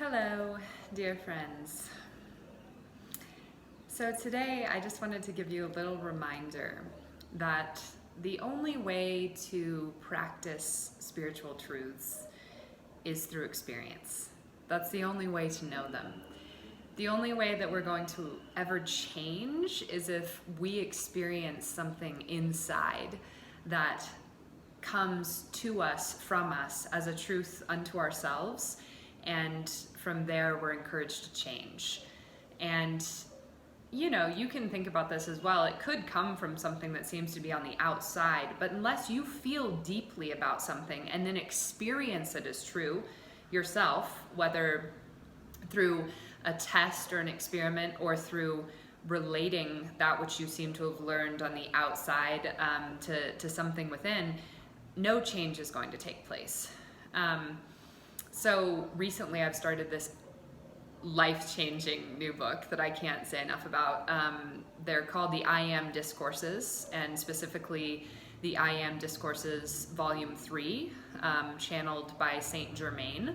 Hello, dear friends. So today I just wanted to give you a little reminder that the only way to practice spiritual truths is through experience. That's the only way to know them. The only way that we're going to ever change is if we experience something inside that comes to us, from us, as a truth unto ourselves, and from there we're encouraged to change. And you can think about this as well. It could come from something that seems to be on the outside, but unless you feel deeply about something and then experience it as true yourself, whether through a test or an experiment or through relating that which you seem to have learned on the outside to something within, no change is going to take place. So recently I've started this life-changing new book that I can't say enough about. They're called the I AM Discourses, and specifically the I AM Discourses Volume 3, channeled by Saint Germain,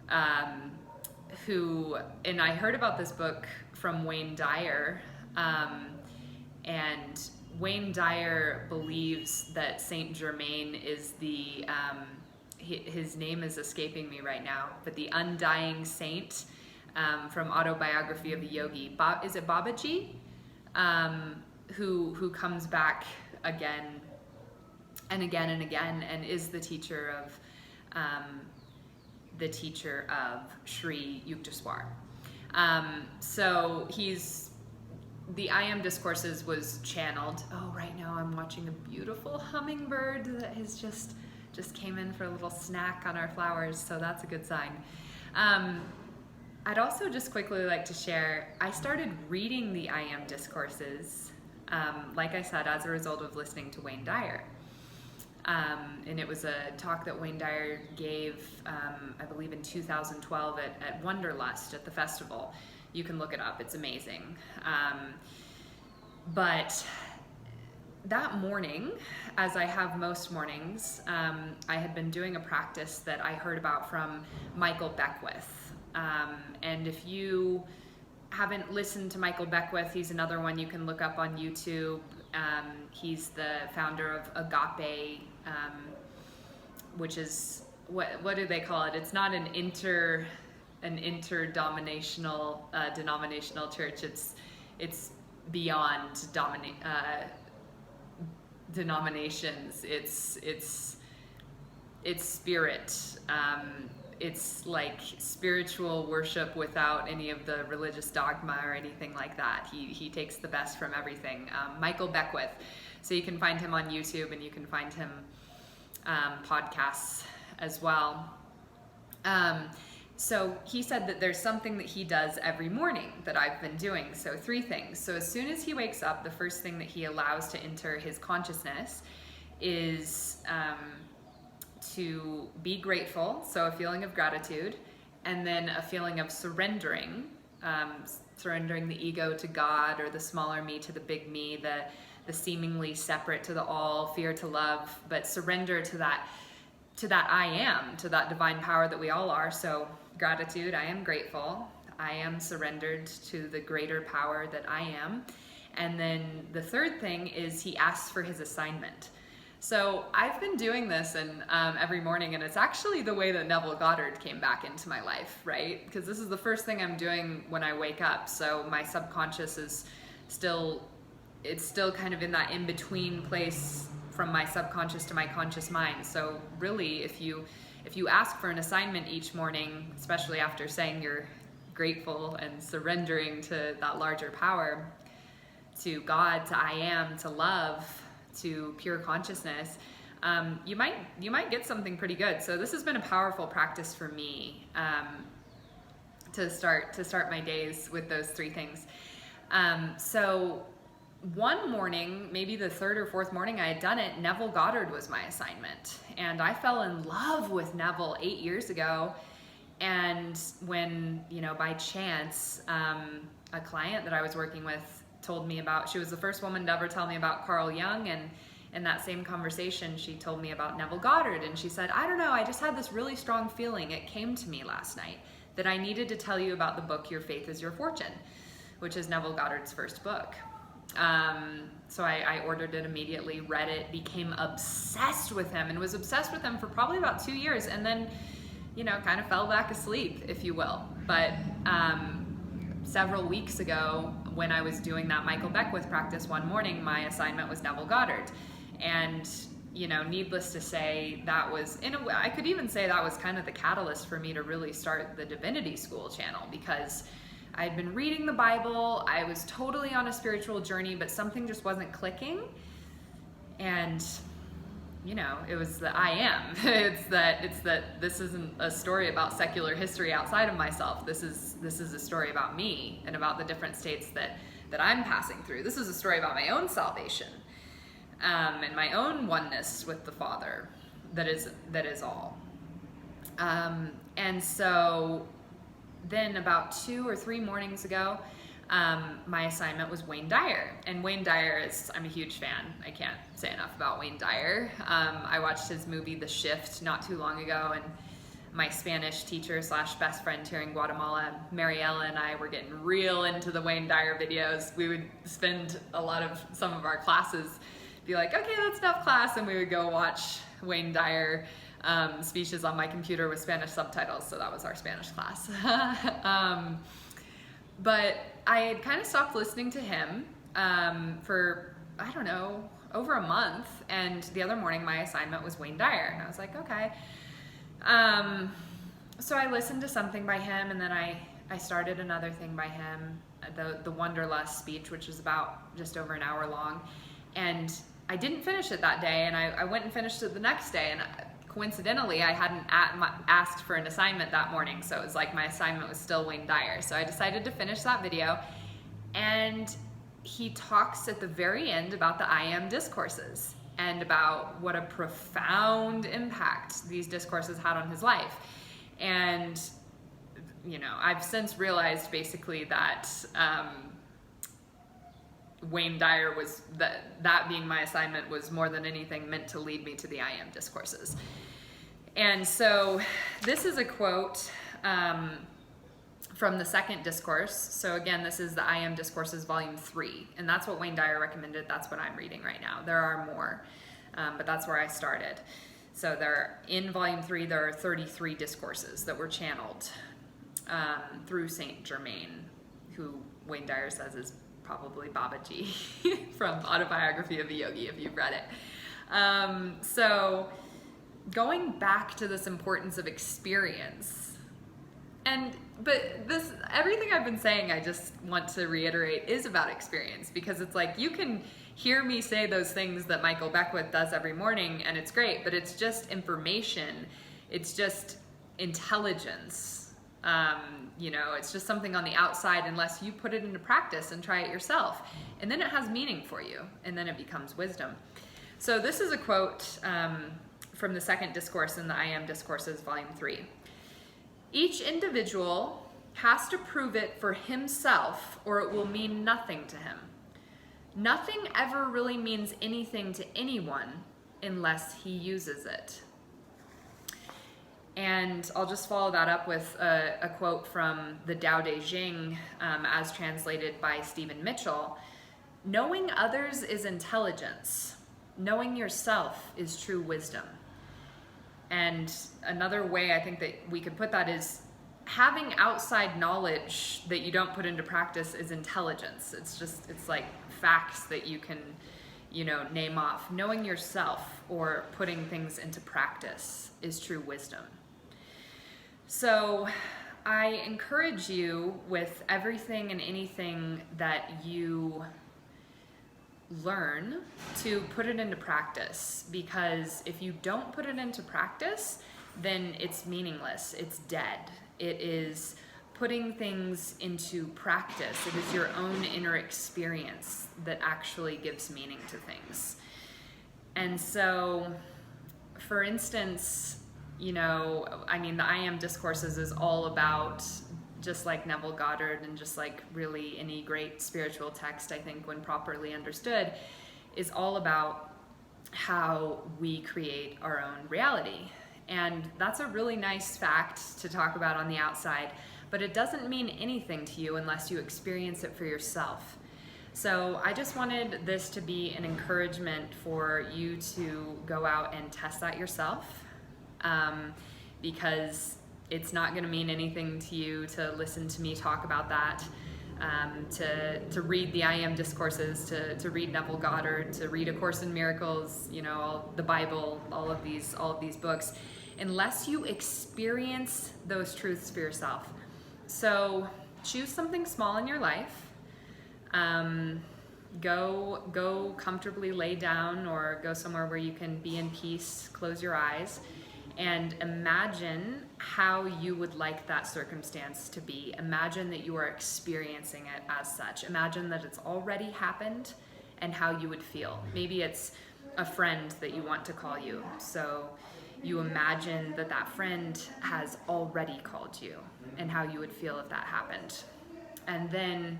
and I heard about this book from Dyer, and Wayne Dyer believes that Saint Germain is the, his name is escaping me right now, but the undying saint from Autobiography of a Yogi. Is it Babaji? Who comes back again and again and again and is the teacher of Sri Yukteswar. So the I Am Discourses was channeled. Oh, right now I'm watching a beautiful hummingbird that has just came in for a little snack on our flowers, so that's a good sign. I'd also just quickly like to share, I started reading the I Am Discourses, like I said, as a result of listening to Wayne Dyer. And it was a talk that Wayne Dyer gave, I believe in 2012 at Wanderlust at the festival. You can look it up, it's amazing. But that morning, as I have most mornings, I had been doing a practice that I heard about from Michael Beckwith. And if you haven't listened to Michael Beckwith, he's another one you can look up on YouTube. He's the founder of Agape, which is, what do they call it? It's not an interdenominational denominational church. It's beyond denominations. It's spirit. It's like spiritual worship without any of the religious dogma or anything like that. He takes the best from everything. Michael Beckwith. So you can find him on YouTube, and you can find him podcasts as well. So he said that there's something that he does every morning that I've been doing. So 3 things. So as soon as he wakes up, the first thing that he allows to enter his consciousness is to be grateful, so a feeling of gratitude, and then a feeling of surrendering, surrendering the ego to God, or the smaller me to the big me, the seemingly separate to the all, fear to love, but surrender to that I am, to that divine power that we all are. So gratitude, I am grateful, I am surrendered to the greater power that I am. And then the third thing is he asks for his assignment. So I've been doing this every morning, and it's actually the way that Neville Goddard came back into my life, right? Because this is the first thing I'm doing when I wake up. So my subconscious is still kind of in that in-between place from my subconscious to my conscious mind. So really, if you ask for an assignment each morning, especially after saying you're grateful and surrendering to that larger power, to God, to I am, to love, to pure consciousness, you might get something pretty good. So this has been a powerful practice for me, to start my days with those 3 things. So one morning, maybe the 3rd or 4th morning I had done it, Neville Goddard was my assignment, and I fell in love with Neville 8 years ago. And when, by chance, a client that I was working with told me about, she was the first woman to ever tell me about Carl Jung, and in that same conversation she told me about Neville Goddard, and she said, I don't know, I just had this really strong feeling, it came to me last night that I needed to tell you about the book Your Faith is Your Fortune, which is Neville Goddard's first book. So I ordered it immediately, read it, became obsessed with him, and was obsessed with him for probably about 2 years, and then, you know, kind of fell back asleep, if you will. But several weeks ago, when I was doing that Michael Beckwith practice one morning, my assignment was Neville Goddard. And, you know, needless to say, that was, in a way, I could even say that was kind of the catalyst for me to really start the Divinity School channel, because I'd been reading the Bible, I was totally on a spiritual journey, but something just wasn't clicking. And, you know, it was the I am. It's that this isn't a story about secular history outside of myself. This is a story about me and about the different states that I'm passing through. This is a story about my own salvation, and my own oneness with the Father. That is all. And so then about 2 or 3 mornings ago, my assignment was Wayne Dyer. And Wayne Dyer I'm a huge fan. I can't say enough about Wayne Dyer. I watched his movie The Shift not too long ago, and my Spanish teacher / best friend here in Guatemala, Mariella, and I were getting real into the Wayne Dyer videos. We would spend some of our classes, be like, okay, that's enough class, and we would go watch Wayne Dyer speeches on my computer with Spanish subtitles, so that was our Spanish class. But I had kind of stopped listening to him for, I don't know, over a month, and the other morning my assignment was Wayne Dyer, and I was like, okay. So I listened to something by him, and then I started another thing by him, the Wanderlust speech, which is about just over an hour long, and I didn't finish it that day, and I went and finished it the next day, and coincidentally, I hadn't asked for an assignment that morning, so it was like my assignment was still Wayne Dyer. So I decided to finish that video, and he talks at the very end about the I AM Discourses and about what a profound impact these discourses had on his life. And, you know, I've since realized basically that Wayne Dyer was, that being my assignment was more than anything meant to lead me to the I AM Discourses. And so this is a quote from the second discourse. So again, this is the I AM Discourses Volume 3, and that's what Wayne Dyer recommended. That's what I'm reading right now. There are more, but that's where I started. So in Volume 3, there are 33 discourses that were channeled through Saint Germain, who Wayne Dyer says is probably Babaji from Autobiography of a Yogi, if you've read it. So going back to this importance of experience, but everything I've been saying, I just want to reiterate, is about experience, because it's like, you can hear me say those things that Michael Beckwith does every morning, and it's great, but it's just information. It's just intelligence. You know, it's just something on the outside unless you put it into practice and try it yourself. And then it has meaning for you, and then it becomes wisdom. So this is a quote from the second discourse in the I AM Discourses Volume 3. Each individual has to prove it for himself, or it will mean nothing to him. Nothing ever really means anything to anyone unless he uses it. And I'll just follow that up with a quote from the Tao Te Ching, as translated by Stephen Mitchell. Knowing others is intelligence. Knowing yourself is true wisdom. And another way I think that we could put that is having outside knowledge that you don't put into practice is intelligence. It's like facts that you can, you know, name off. Knowing yourself or putting things into practice is true wisdom. So I encourage you, with everything and anything that you learn, to put it into practice, because if you don't put it into practice, then it's meaningless, it's dead. It is putting things into practice. It is your own inner experience that actually gives meaning to things. And so, for instance, you know, I mean, the I AM Discourses is all about, just like Neville Goddard and just like really any great spiritual text, I think, when properly understood, is all about how we create our own reality. And that's a really nice fact to talk about on the outside, but it doesn't mean anything to you unless you experience it for yourself. So I just wanted this to be an encouragement for you to go out and test that yourself, because it's not going to mean anything to you to listen to me talk about that, to read the I AM Discourses, to read Neville Goddard, to read A Course in Miracles, the Bible, all of these books, unless you experience those truths for yourself. So choose something small in your life. Go comfortably lay down, or go somewhere where you can be in peace, close your eyes, and imagine how you would like that circumstance to be. Imagine that you are experiencing it as such. Imagine that it's already happened and how you would feel. Maybe it's a friend that you want to call you. So you imagine that that friend has already called you and how you would feel if that happened. And then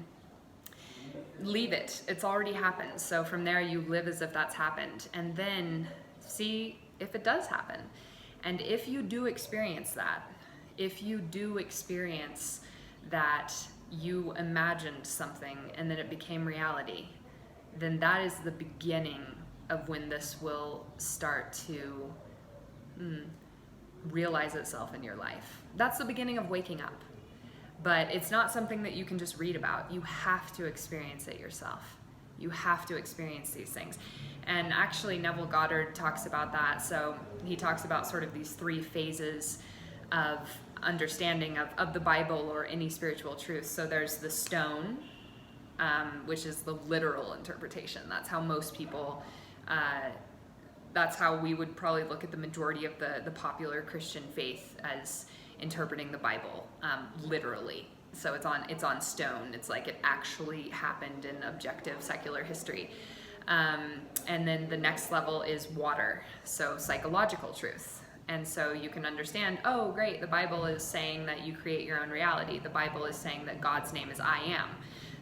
leave it. It's already happened. So from there you live as if that's happened. And then see if it does happen. And if you do experience that, if you do experience that you imagined something and then it became reality, then that is the beginning of when this will start to realize itself in your life. That's the beginning of waking up. But it's not something that you can just read about. You have to experience it yourself. You have to experience these things. And actually Neville Goddard talks about that. So he talks about sort of these 3 phases of understanding of the Bible or any spiritual truth. So there's the stone, which is the literal interpretation. That's how most people, that's how we would probably look at the majority of the popular Christian faith, as interpreting the Bible literally. So it's on stone. It's like it actually happened in objective secular history. And then the next level is water, so psychological truth. And so you can understand, oh great, the Bible is saying that you create your own reality. The Bible is saying that God's name is I am.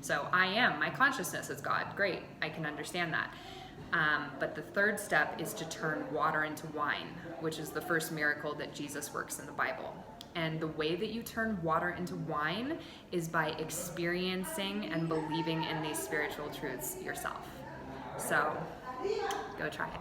So I am, my consciousness is God. Great, I can understand that. But the third step is to turn water into wine, which is the first miracle that Jesus works in the Bible. And the way that you turn water into wine is by experiencing and believing in these spiritual truths yourself. So go try it.